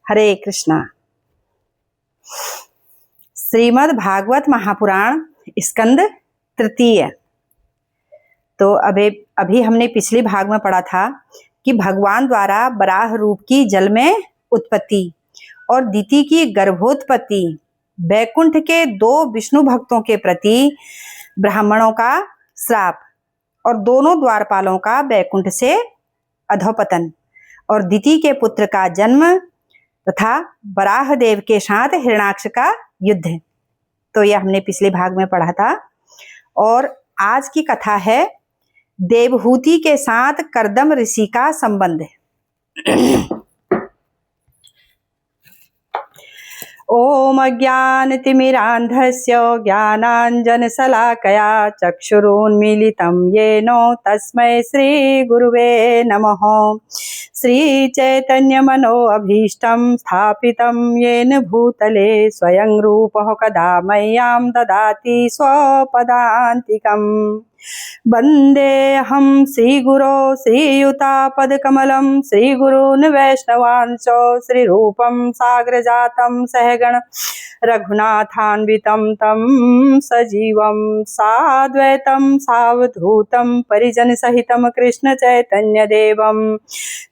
हरे कृष्णा। श्रीमद् भागवत महापुराण स्कंद तृतीय। तो अभी हमने पिछले भाग में पढ़ा था कि भगवान द्वारा वराह रूप की जल में उत्पत्ति और दिति की गर्भोत्पत्ति, बैकुंठ के 2 विष्णु भक्तों के प्रति ब्राह्मणों का श्राप और दोनों द्वारपालों का बैकुंठ से अधोपतन और दिति के पुत्र का जन्म तथा वराह देव के साथ हिरण्याक्ष का युद्ध। तो यह हमने पिछले भाग में पढ़ा था। और आज की कथा है देवहूति के साथ कर्दम ऋषि का संबंध। ओम अज्ञानतिमिरान्धस्य ज्ञानाञ्जनशलाकया चक्षुरुन्मीलितं येन तस्मै श्रीगुरुवे नमः। श्रीचैतन्यमनोऽभीष्टं स्थापितं येन भूतले स्वयं रूपः कदा मह्यं ददाति स्वपदान्तिकम्। वन्देऽहं श्रीगुरो श्रीयुतापदकमलं श्रीगुरून् वैष्णवांश्च श्रीरूपं साग्रजातं सहगण रघुनाथान्वितं तं सजीवं साद्वैतं सावधूतं परिजनसहितं कृष्णचैतन्यदेवं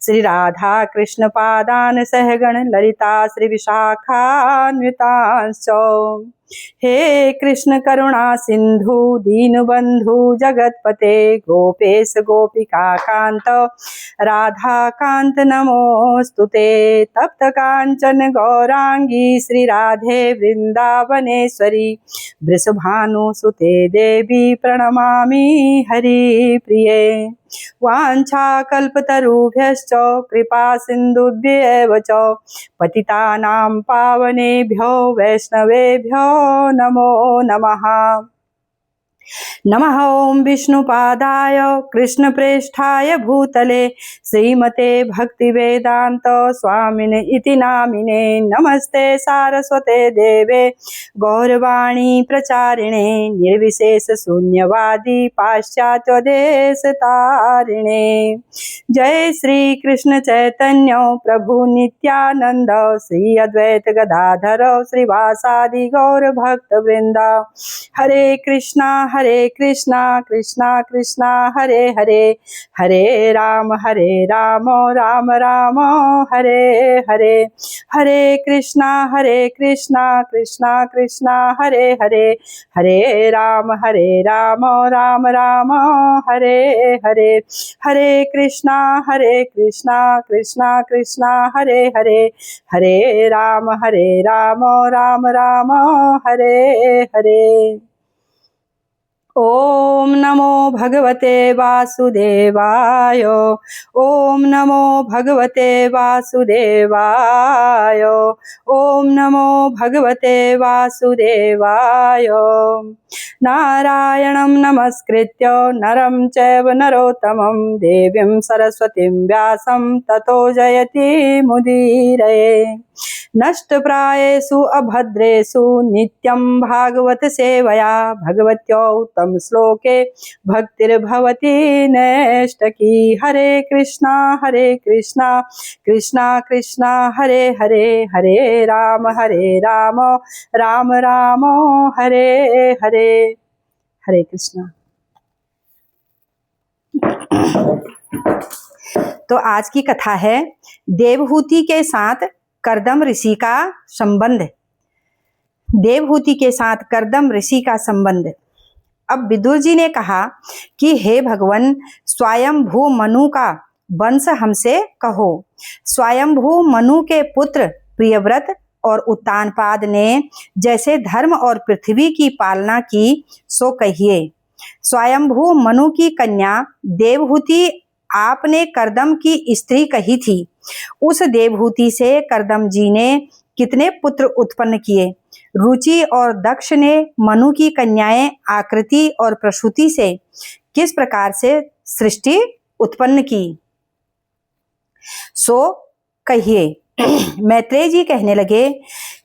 श्रीराधाकृष्णपादान् सहगण ललिता श्रीविशाखान्वितांश्च। हे कृष्ण करुणा सिंधु दीनबंधु जगतपते गोपेश गोपिका कांत राधा कांत नमोस्तुते। तप्त कांचन गौरांगी श्री राधे वृंदावनेश्वरी वृषभानुसुते देवी प्रणमामि हरिप्रिये। वाञ्छाकल्पतरुभ्यश्च कृपा सिन्धुभ्येव च पतितानां पावनेभ्यो वैष्णवेभ्यो नमो नमः। नमः ओं विष्णुपादाय कृष्णप्रेष्ठाय भूतले श्रीमते भक्तिवेदांत स्वामिने इति नामिने। नमस्ते सारस्वते देवे गौरवाणी प्रचारिणे निर्विशेष शून्यवादी पाश्चात्यदेशतारिणे। जय श्री कृष्ण चैतन्य प्रभु नित्यानंद श्री अद्वैत गदाधर श्रीवासादि गौर भक्त वृंदा। हरे कृष्णा कृष्णा कृष्णा हरे हरे, हरे राम राम राम हरे हरे। हरे कृष्णा कृष्णा कृष्णा हरे हरे, हरे राम राम राम हरे हरे। हरे कृष्णा कृष्णा कृष्णा हरे हरे, हरे राम राम राम हरे हरे। ओम नमो भगवते वासुदेवाय, ओम नमो भगवते वासुदेवाय, ओम नमो भगवते वासुदेवाय। नारायणं नमस्कृत्य नरं चैव नरोत्तमं देवीं सरस्वतीं व्यासं ततो जयति मुदीरये। नष्टप्रायेषु अभद्रेषु नित्यं भागवत सेवया भगवत्यो उत्तम श्लोके भक्तिर्भवति नैष्टकी। हरे कृष्णा कृष्णा कृष्णा हरे हरे, हरे राम राम राम हरे हरे। हरे कृष्णा। तो आज की कथा है देवहूति के साथ कर्दम ऋषि का संबंध। देवहूति के साथ कर्दम ऋषि का संबंध। अब विदुर जी ने कहा कि हे भगवान, स्वयंभू मनु का वंश हमसे कहो। स्वयंभू मनु के पुत्र प्रियव्रत और उत्तानपाद ने जैसे धर्म और पृथ्वी की पालना की सो कहिए। स्वयंभू मनु की कन्या देवहूति आपने कर्दम की स्त्री कही थी। उस देवहूति से कर्दम जी ने कितने पुत्र उत्पन्न किए। रुचि और दक्ष ने मनु की कन्याएं आकृति और प्रसूति से किस प्रकार से सृष्टि उत्पन्न की सो कहिए। मैत्रेय जी कहने लगे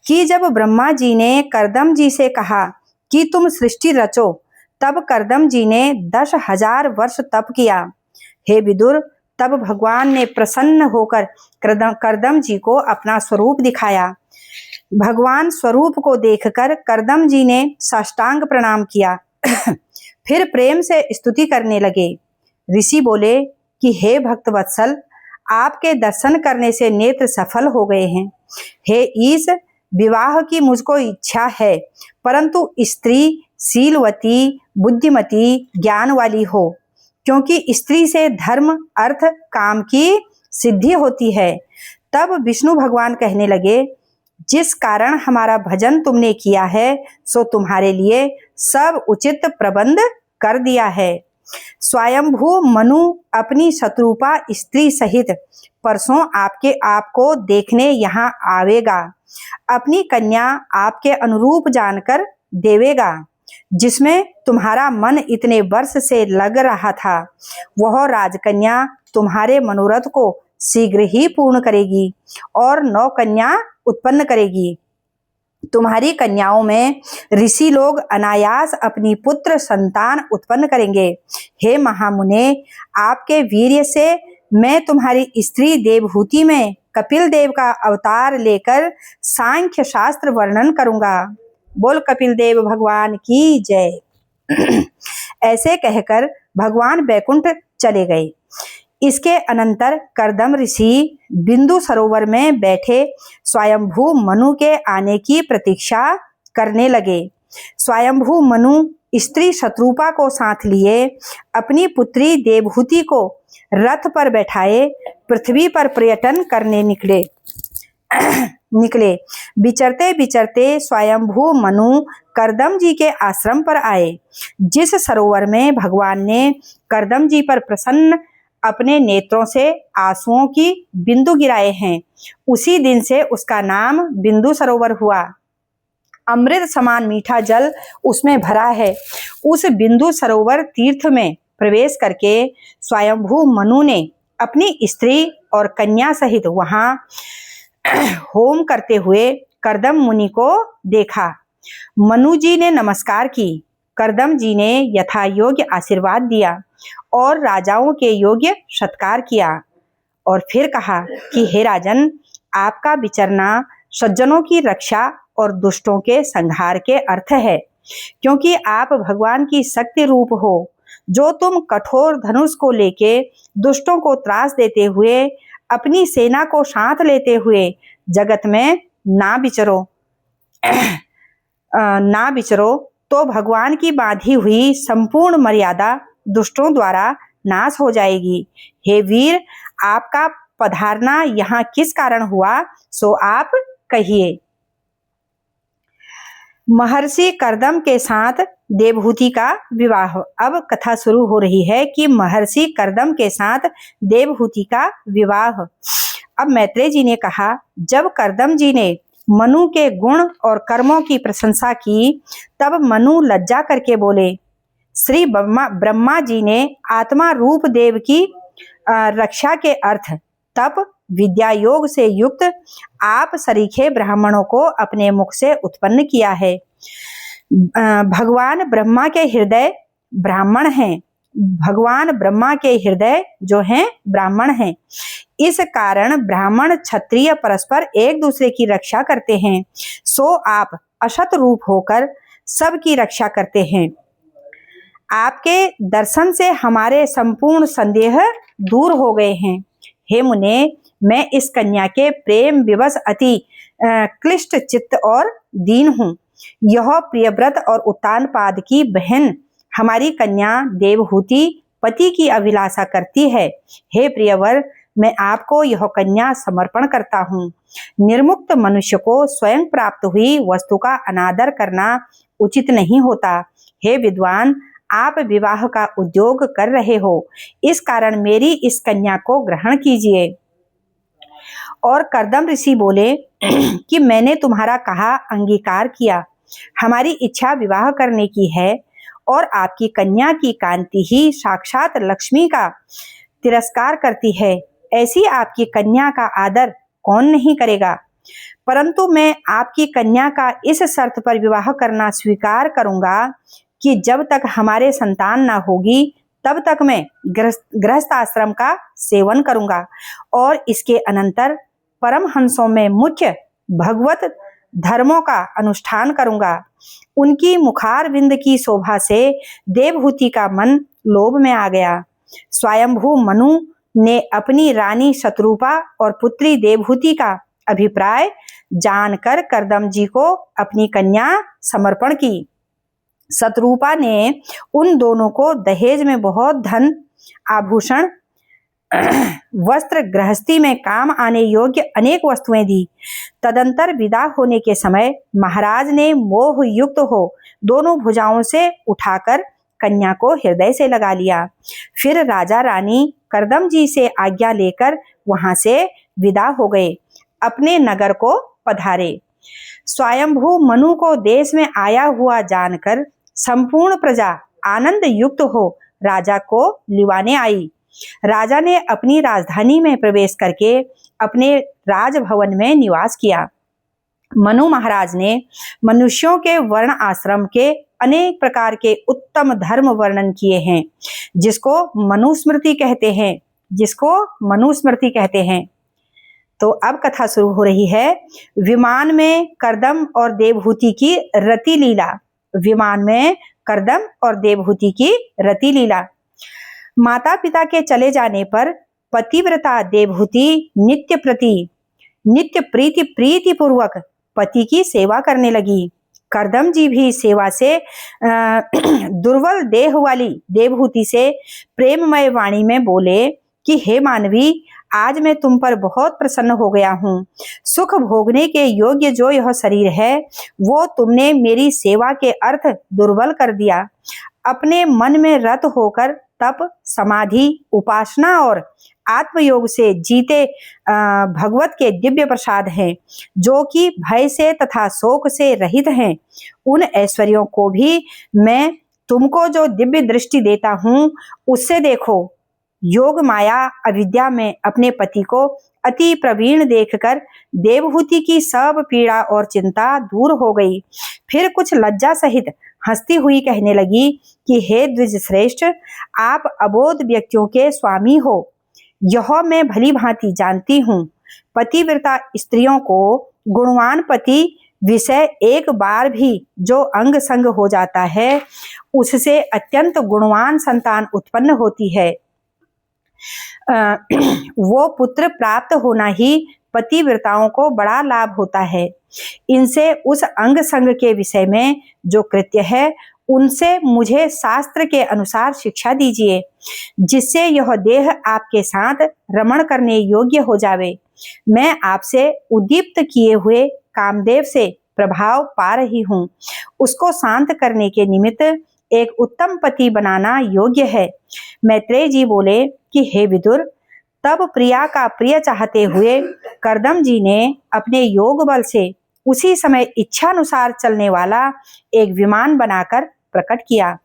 कि जब ब्रह्मा जी ने कर्दम जी से कहा कि तुम सृष्टि रचो, तब कर्दम जी ने 10,000 वर्ष तप किया। हे विदुर, तब भगवान ने प्रसन्न होकर करदम जी को अपना स्वरूप दिखाया। भगवान स्वरूप को देखकर करदम जी ने साष्टांग प्रणाम किया। फिर प्रेम से स्तुति करने लगे। ऋषि बोले कि हे भक्त वत्सल, आपके दर्शन करने से नेत्र सफल हो गए हैं। हे ईश, विवाह की मुझको इच्छा है, परंतु स्त्री शीलवती, बुद्धिमती, ज्ञान वाली हो, क्योंकि स्त्री से धर्म, अर्थ, काम की सिद्धि होती है। तब विष्णु भगवान कहने लगे, जिस कारण हमारा भजन तुमने किया है, सो तुम्हारे लिए सब उचित प्रबंध कर दिया है। स्वयंभू मनु अपनी शत्रुपा स्त्री सहित परसों आपको देखने यहाँ आवेगा। अपनी कन्या आपके अनुरूप जानकर देवेगा, जिसमें तुम्हारा मन इतने वर्ष से लग रहा था। वह राजकन्या तुम्हारे मनोरथ को शीघ्र ही पूर्ण करेगी और 9 कन्या उत्पन्न करेगी। तुम्हारी कन्याओं में ऋषि लोग अनायास अपनी पुत्र संतान उत्पन्न करेंगे। हे महामुने, आपके वीर्य से मैं तुम्हारी स्त्री देवहूति में कपिल देव का अवतार लेकर सांख्य शास्त्र वर्णन करूंगा। बोल कपिल देव भगवान की जय। ऐसे कहकर भगवान बैकुंठ चले गए। इसके अनंतर करदम ऋषि बिंदु सरोवर में बैठे स्वयंभू मनु के आने की प्रतीक्षा करने लगे। स्वयंभू मनु स्त्री शत्रुपा को साथ लिए अपनी पुत्री देवहूति को रथ पर बैठाए पृथ्वी पर पर्यटन करने निकले। विचरते विचरते स्वयंभू मनु करदम जी के आश्रम पर आए। जिस सरोवर में भगवान ने करदम जी पर प्रसन्न अपने नेत्रों से आंसुओं की बिंदु गिराए हैं, उसी दिन से उसका नाम बिंदु सरोवर हुआ। अमृत समान मीठा जल उसमें भरा है। उस बिंदु सरोवर तीर्थ में प्रवेश करके स्वयंभू मनु ने अपनी स्त्री और कन्या सहित वहां होम करते हुए करदम मुनि को देखा। मनु जी ने नमस्कार की। करदम जी ने यथा योग्य आशीर्वाद दिया और राजाओं के योग्य सत्कार किया और फिर कहा कि हे राजन, आपका विचरना सज्जनों की रक्षा और दुष्टों के संहार के अर्थ है, क्योंकि आप भगवान की शक्ति रूप हो। जो तुम कठोर धनुष को लेके दुष्टों को त्रास देते हुए अपनी सेना को साथ लेते हुए जगत में ना विचरो तो भगवान की बांधी हुई संपूर्ण मर्यादा दुष्टों द्वारा नाश हो जाएगी। हे वीर, आपका पधारना यहाँ किस कारण हुआ, सो आप कहिए। महर्षि करदम के साथ देवहूति का विवाह। अब कथा शुरू हो रही है कि महर्षि करदम के साथ देवहूति का विवाह। अब मैत्रेय जी ने कहा, जब करदम जी ने मनु के गुण और कर्मों की प्रशंसा की, तब मनु लज्जा करके बोले, श्री ब्रह्मा जी ने आत्मा रूप देव की रक्षा के अर्थ तप विद्या योग से युक्त आप सरीखे ब्राह्मणों को अपने मुख से उत्पन्न किया है। भगवान ब्रह्मा के हृदय ब्राह्मण हैं। भगवान ब्रह्मा के हृदय जो हैं ब्राह्मण हैं। इस कारण ब्राह्मण क्षत्रिय परस्पर एक दूसरे की रक्षा करते हैं। सो आप असत रूप होकर सबकी रक्षा करते हैं। आपके दर्शन से हमारे संपूर्ण संदेह दूर हो गए हैं। हे मुने, मैं इस कन्या के प्रेम विवश अति क्लिष्ट चित्त और दीन हूँ। यह प्रियव्रत और उत्तानपाद की बहन हमारी कन्या देवहूति पति की अभिलाषा करती है। हे प्रियवर, मैं आपको यह कन्या समर्पण करता हूँ। निर्मुक्त मनुष्य को स्वयं प्राप्त हुई वस्तु का अनादर करना उचित नहीं होता। हे विद्वान, आप विवाह का उद्योग कर रहे हो, इस कारण मेरी इस कन्या को ग्रहण कीजिए। और करदम ऋषि बोले कि मैंने तुम्हारा कहा अंगीकार किया। हमारी इच्छा विवाह करने की है और आपकी कन्या की कांति ही साक्षात लक्ष्मी का तिरस्कार करती है। ऐसी आपकी कन्या का आदर कौन नहीं करेगा। परंतु मैं आपकी कन्या का इस शर्त पर विवाह करना स्वीकार करूंगा कि जब तक हमारे संतान ना होगी तब तक मैं गृहस्थ आश्रम का सेवन करूंगा और इसके अनंतर परमहंसों में मुख्य भगवत धर्मों का अनुष्ठान करूंगा। उनकी मुखारविंद की शोभा से देवहूति का मन लोभ में आ गया। स्वयंभू मनु ने अपनी रानी शत्रुपा और पुत्री देवहूति का अभिप्राय जानकर कर्दम जी को अपनी कन्या समर्पण की। शत्रुपा ने उन दोनों को दहेज में बहुत धन, आभूषण, वस्त्र, गृहस्थी में काम आने योग्य अनेक वस्तुएं दी। तदंतर विदा होने के समय महाराज ने मोह युक्त हो दोनों भुजाओं से उठाकर कन्या को हृदय से लगा लिया। फिर राजा रानी कर्दम जी से आज्ञा लेकर वहां से विदा हो गए, अपने नगर को पधारे। स्वयंभू मनु को देश में आया हुआ जानकर संपूर्ण प्रजा आनंद युक्त हो राजा को लिवाने आई। राजा ने अपनी राजधानी में प्रवेश करके अपने राजभवन में निवास किया। मनु महाराज ने मनुष्यों के वर्ण आश्रम के अनेक प्रकार के उत्तम धर्म वर्णन किए हैं, जिसको मनुस्मृति कहते हैं। तो अब कथा शुरू हो रही है। विमान में कर्दम और देवहूति की रति लीला। विमान में कर्दम और देवहूति की रति लीला। माता पिता के चले जाने पर पतिव्रता देवहूति नित्य प्रीति पूर्वक पति की सेवा करने लगी। कर्दम जी भी सेवा से दुर्बल देह वाली देवहूति से प्रेममय वाणी में बोले कि हे मानवी, आज मैं तुम पर बहुत प्रसन्न हो गया हूँ। सुख भोगने के योग्य जो यह शरीर है वो तुमने मेरी सेवा के अर्थ दुर्बल कर दिया। अपने मन में रत होकर तप, समाधि, उपासना और आत्मयोग से जीते भगवत के दिव्य प्रसाद हैं, जो कि भय से तथा शोक से रहित हैं। उन ऐश्वर्यों को भी मैं तुमको जो दिव्य दृष्टि देता हूँ उससे देखो। योग माया अविद्या में अपने पति को अति प्रवीण देखकर देवहूति की सब पीड़ा और चिंता दूर हो गई। फिर कुछ लज्जा सहित हंसती हुई कहने लगी कि हे द्विज श्रेष्ठ, आप अबोध व्यक्तियों के स्वामी हो, यह मैं भली भांति जानती हूँ। पतिव्रता स्त्रियों को गुणवान पति विषय एक बार भी जो अंग संग हो जाता है उससे अत्यंत गुणवान संतान उत्पन्न होती है। वो पुत्र प्राप्त होना ही पतिव्रताओं को बड़ा लाभ होता है। इनसे उस अंग संग के विषय में जो कृत्य है उनसे मुझे शास्त्र के अनुसार शिक्षा दीजिए, जिससे यह देह आपके साथ रमण करने योग्य हो जावे। मैं आपसे उद्दीप्त किए हुए कामदेव से प्रभाव पा रही हूँ। उसको शांत करने के निमित्त एक उत्तम पति बनाना योग्य है। मैत्रेय जी बोले कि हे विदुर, तब प्रिया का प्रिय चाहते हुए कर्दम जी ने अपने योग बल से उसी समय इच्छानुसार चलने वाला एक विमान बनाकर प्रकट किया।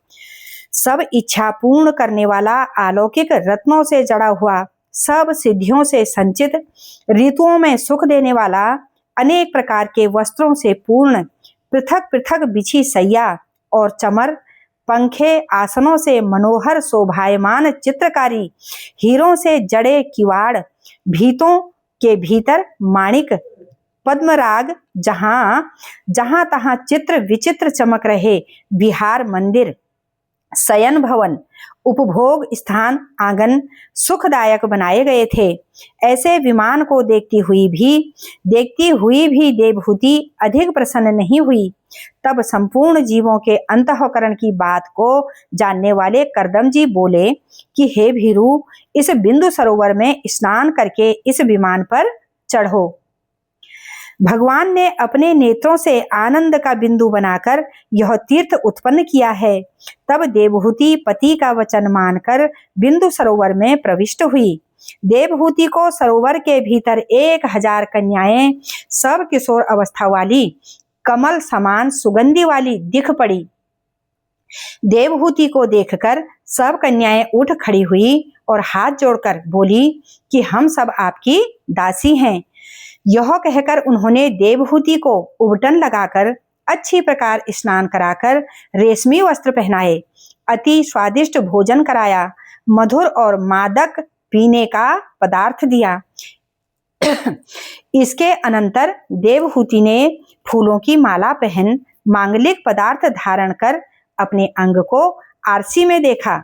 सब इच्छा पूर्ण करने वाला, अलौकिक रत्नों से जड़ा हुआ, सब सिद्धियों से संचित, ऋतुओं में सुख देने वाला, अनेक प्रकार के वस्त्रों से पूर्ण, पृथक पृथक बिछी सैया और चमर, पंखे, आसनों से मनोहर शोभायमान चित्रकारी, हीरों से जड़े किवाड़, भीतों के भीतर माणिक, पद्मराग, जहां तहां चित्र विचित्र चमक रहे विहार मंदिर, शयन भवन, उपभोग स्थान, आंगन सुखदायक बनाए गए थे। ऐसे विमान को देखती हुई भी देवहूति अधिक प्रसन्न नहीं हुई। तब संपूर्ण जीवों के अंतःकरण की बात को जानने वाले कर्दम जी बोले कि हे भीरू, इस बिंदु सरोवर में स्नान करके इस विमान पर चढ़ो। भगवान ने अपने नेत्रों से आनंद का बिंदु बनाकर यह तीर्थ उत्पन्न किया है। तब देवहूति पति का वचन मानकर बिंदु सरोवर में प्रविष्ट हुई। देवहूति को सरोवर के भीतर 1000 कन्याएं, सब किशोर अवस्था वाली, कमल समान सुगंधि वाली दिख पड़ी। देवहूति को देखकर सब कन्याएं उठ खड़ी हुई और हाथ जोड़कर बोली कि हम सब आपकी दासी हैं। यह कहकर उन्होंने देवहूति को उबटन लगाकर अच्छी प्रकार स्नान कराकर रेशमी वस्त्र पहनाए, अति स्वादिष्ट भोजन कराया, मधुर और मादक पीने का पदार्थ दिया। इसके अनंतर देवहूति ने फूलों की माला पहन मांगलिक पदार्थ धारण कर अपने अंग को आरसी में देखा।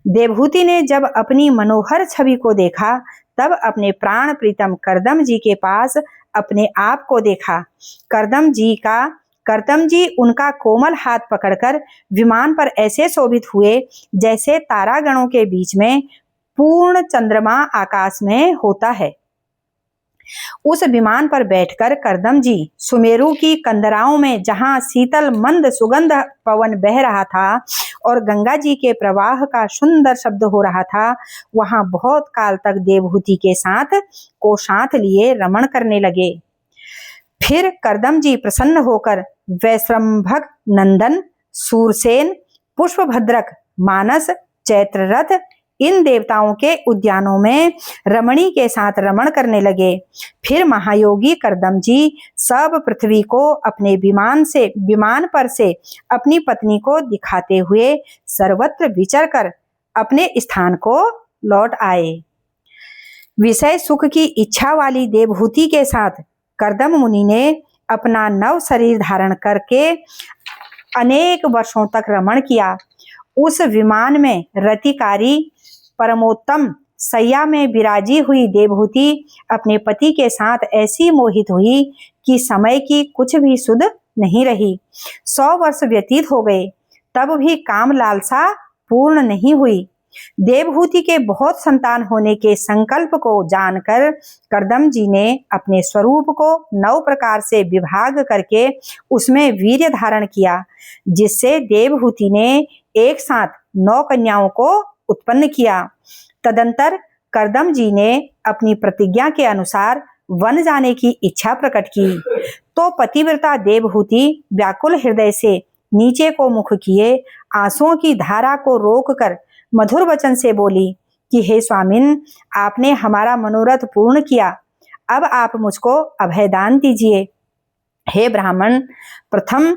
देवहूति ने जब अपनी मनोहर छवि को देखा तब अपने प्राण प्रीतम करदम जी के पास अपने आप को देखा। करदम जी उनका कोमल हाथ पकड़कर विमान पर ऐसे शोभित हुए जैसे तारागणों के बीच में पूर्ण चंद्रमा आकाश में होता है। उस विमान पर बैठकर करदम जी सुमेरु की कंदराओं में जहां शीतल मंद सुगंध पवन बह रहा था और गंगा जी के प्रवाह का सुंदर शब्द हो रहा था, वहां बहुत काल तक देवहूति के साथ लिए रमण करने लगे। फिर करदम जी प्रसन्न होकर वैश्रम्भक नंदन, सूरसेन, पुष्पभद्रक, मानस, चैत्ररथ इन देवताओं के उद्यानों में रमणी के साथ रमण करने लगे। फिर महायोगी करदम जी सब पृथ्वी को अपने विमान पर से अपनी पत्नी को दिखाते हुए सर्वत्र विचर कर अपने स्थान को लौट आए। विषय सुख की इच्छा वाली देवहूति के साथ करदम मुनि ने अपना नव शरीर धारण करके अनेक वर्षों तक रमण किया। उस विमान में रतिकारी परमोत्तम सैया में विराजी हुई देवहूति अपने पति के साथ ऐसी मोहित हुई कि समय की कुछ भी सुध नहीं रही। 100 वर्ष व्यतीत हो गए तब भी काम लालसा पूर्ण नहीं हुई। देवहूति के बहुत संतान होने के संकल्प को जानकर करदम जी ने अपने स्वरूप को 9 प्रकार से विभाग करके उसमें वीर्य धारण किया, जिससे देवहूति ने एक साथ 9 कन्याओं को उत्पन्न किया। तदंतर करदम जी ने अपनी प्रतिज्ञा के अनुसार वन जाने की इच्छा प्रकट की, तो पतिव्रता देवहूति व्याकुल हृदय से नीचे को मुख किए आंसुओं की धारा को रोककर मधुर वचन से बोली कि हे स्वामिन, आपने हमारा मनोरथ पूर्ण किया, अब आप मुझको अभयदान दीजिए। हे ब्राह्मण, प्रथम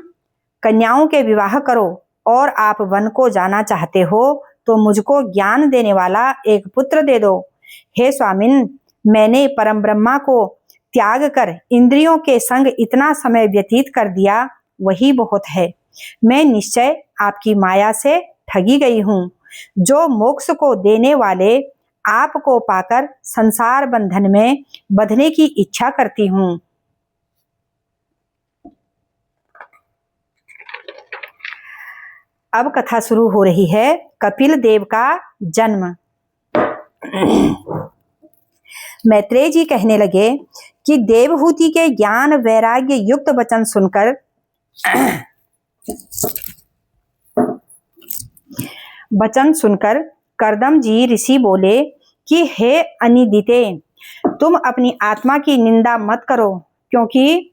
कन्याओं के विवाह करो और आप वन को जाना चाहते हो तो मुझको ज्ञान देने वाला एक पुत्र दे दो। हे स्वामिन, मैंने परम ब्रह्मा को त्याग कर इंद्रियों के संग इतना समय व्यतीत कर दिया, वही बहुत है। मैं निश्चय आपकी माया से ठगी गई हूँ, जो मोक्ष को देने वाले आपको पाकर संसार बंधन में बंधने की इच्छा करती हूँ। अब कथा शुरू हो रही है। कपिल देव का जन्म। मैत्रेय जी कहने लगे कि देवहूति के ज्ञान वैराग्य युक्त वचन सुनकर करदम जी ऋषि बोले कि हे अनिदिते, तुम अपनी आत्मा की निंदा मत करो, क्योंकि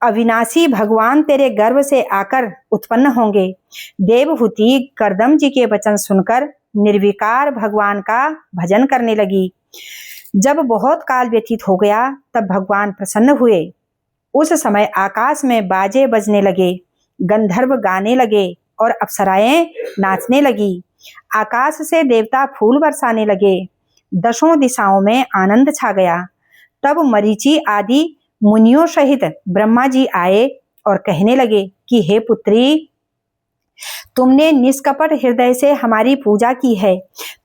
अविनाशी भगवान तेरे गर्भ से आकर उत्पन्न होंगे। देवहूति करदम जी के वचन सुनकर निर्विकार भगवान का भजन करने लगी। जब बहुत काल व्यतीत हो गया तब भगवान प्रसन्न हुए। उस समय आकाश में बाजे बजने लगे, गंधर्व गाने लगे और अप्सराएं नाचने लगी। आकाश से देवता फूल बरसाने लगे। 10 दिशाओं में आनंद छा गया। तब मरीचि आदि मुनियों सहित ब्रह्मा जी आए और कहने लगे कि हे पुत्री, तुमने निष्कपट हृदय से हमारी पूजा की है।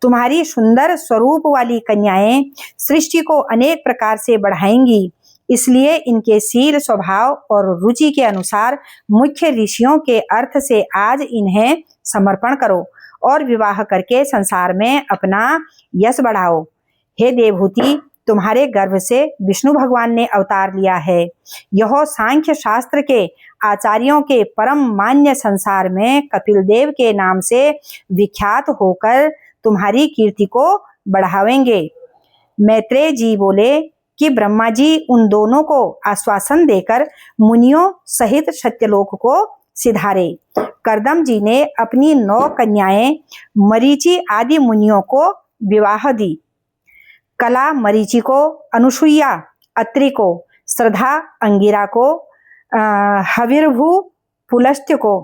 तुम्हारी सुंदर स्वरूप वाली कन्याएं सृष्टि को अनेक प्रकार से बढ़ाएंगी, इसलिए इनके शील, स्वभाव और रुचि के अनुसार मुख्य ऋषियों के अर्थ से आज इन्हें समर्पण करो और विवाह करके संसार में अपना यश बढ़ाओ। हे देवहूति, तुम्हारे गर्भ से विष्णु भगवान ने अवतार लिया है। यह सांख्य शास्त्र के आचार्यों के परम मान्य संसार में कपिल देव के नाम से विख्यात होकर तुम्हारी कीर्ति को बढ़ावेंगे। मैत्रेय जी बोले कि ब्रह्मा जी उन दोनों को आश्वासन देकर मुनियों सहित सत्यलोक को सिधारे। करदम जी ने अपनी 9 कन्याएं मरीचि आदि मुनियों को विवाह दी। कला मरीचि को, अनुसुईया अत्रि को, श्रद्धा अंगिरा को, हविर्भु पुलस्त्य को,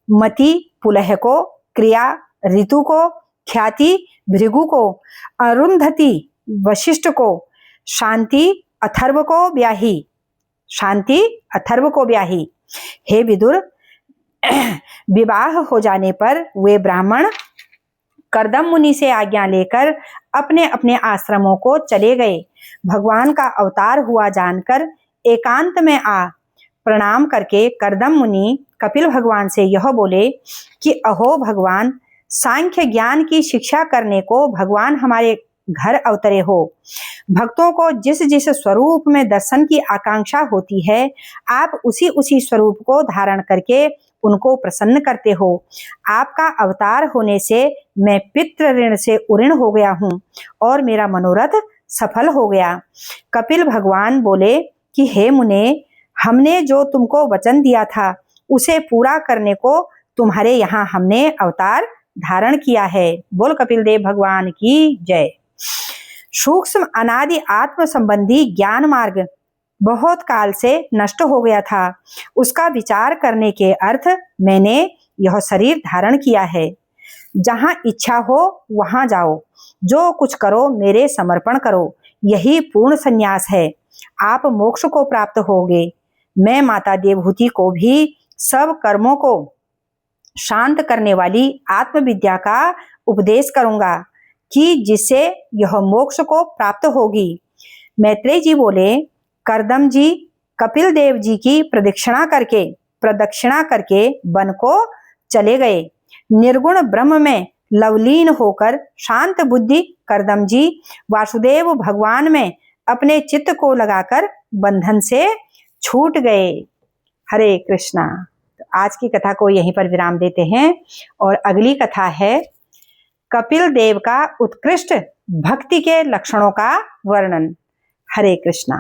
मति पुलह को, क्रिया ऋतु को, ख्याति भृगु को, अरुंधति वशिष्ठ को, शांति अथर्व को ब्याही, शांति अथर्व को ब्याही। हे विदुर, विवाह हो जाने पर वे ब्राह्मण कर्दम मुनि से आज्ञा लेकर अपने अपने आश्रमों को चले गए। भगवान का अवतार हुआ जानकर एकांत में आ प्रणाम करके कर्दम मुनि कपिल भगवान से यह बोले कि अहो भगवान, सांख्य ज्ञान की शिक्षा करने को भगवान हमारे घर अवतरे हो। भक्तों को जिस जिस स्वरूप में दर्शन की आकांक्षा होती है, आप उसी उसी स्वरूप को धारण करके उनको प्रसन्न करते हो। आपका अवतार होने से मैं पितृ ऋण से उऋण हो गया हूँ और मेरा मनोरथ सफल हो गया। कपिल भगवान बोले कि हे मुने, हमने जो तुमको वचन दिया था उसे पूरा करने को तुम्हारे यहाँ हमने अवतार धारण किया है। बोल कपिल देव भगवान की जय। सूक्ष्म अनादि आत्म संबंधी ज्ञान मार्ग बहुत काल से नष्ट हो गया था। उसका विचार करने के अर्थ मैंने यह शरीर धारण किया है। जहाँ इच्छा हो वहाँ जाओ, जो कुछ करो मेरे समर्पण करो, यही पूर्ण संन्यास है। आप मोक्ष को प्राप्त होगे। मैं माता देवहूति को भी सब कर्मों को शांत करने वाली आत्मविद्या का उपदेश करूंगा कि जिससे यह मोक्ष को प्राप्त होगी। मैत्रेय जी बोले, कर्दम जी कपिल देव जी की प्रदक्षिणा करके वन को चले गए। निर्गुण ब्रह्म में लवलीन होकर शांत बुद्धि कर्दम जी वासुदेव भगवान में अपने चित्त को लगाकर बंधन से छूट गए। हरे कृष्णा। तो आज की कथा को यहीं पर विराम देते हैं और अगली कथा है कपिल देव का उत्कृष्ट भक्ति के लक्षणों का वर्णन। हरे कृष्णा।